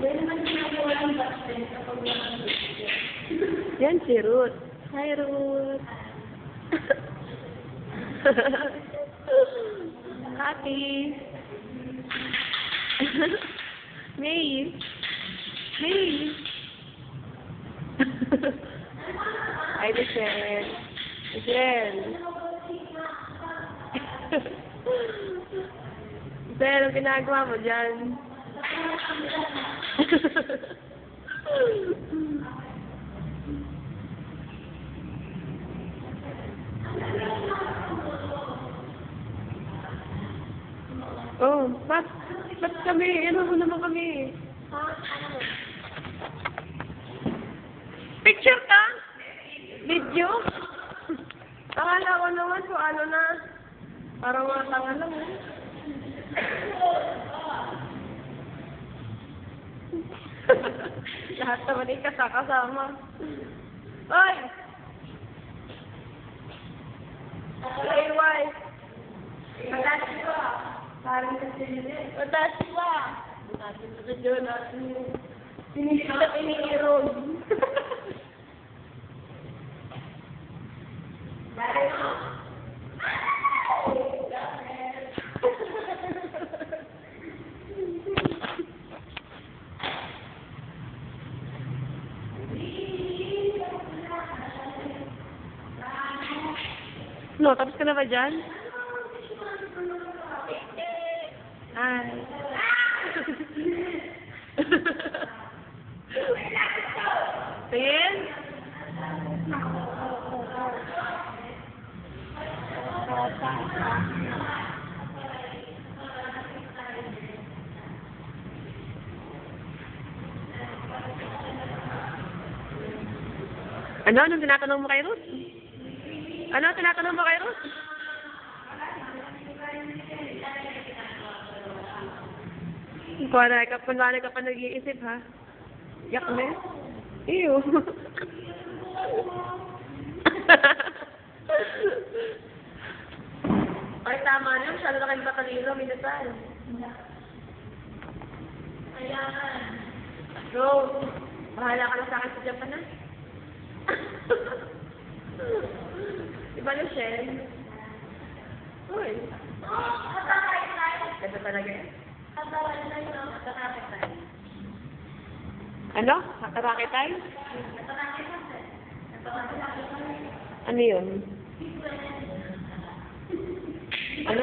Yan naman ginagawa ang basket kapag nakakabit. Yan si Ruth. Hi, Ruth. Happy. May. May. Hi, Michelle. Michelle. Michelle, ang ginagawa mo dyan? Oh, ba't kami? Ano mo naman kami? Picture ka? Video? Akala ko naman kung ano na. Parang mga tanga lang eh. Lahat naman ay kasama. Oy! Ay, Matashi ba? Parang kasi yun eh. Matashi ba? Natin sa dyan natin yung sinisita iniirog. Dahil mo. No, tapos ka na ba dyan? Ay. Tingin? Ano? Anong tinatanong mo kay Ruth? Ano? Tinatanong mo kay Ruth? Kunwari ka pa nag-iisip, ha? Yak na eh. Ew. Ay, tama na. Masyado na kayong batalino. Minasal. Ayan. Rose, bahala ka na sa akin sa Japan, ha? Diba, Michelle? Uy. Ganda talaga eh. Ano? Kakarake tayo? Ano yun? Ano?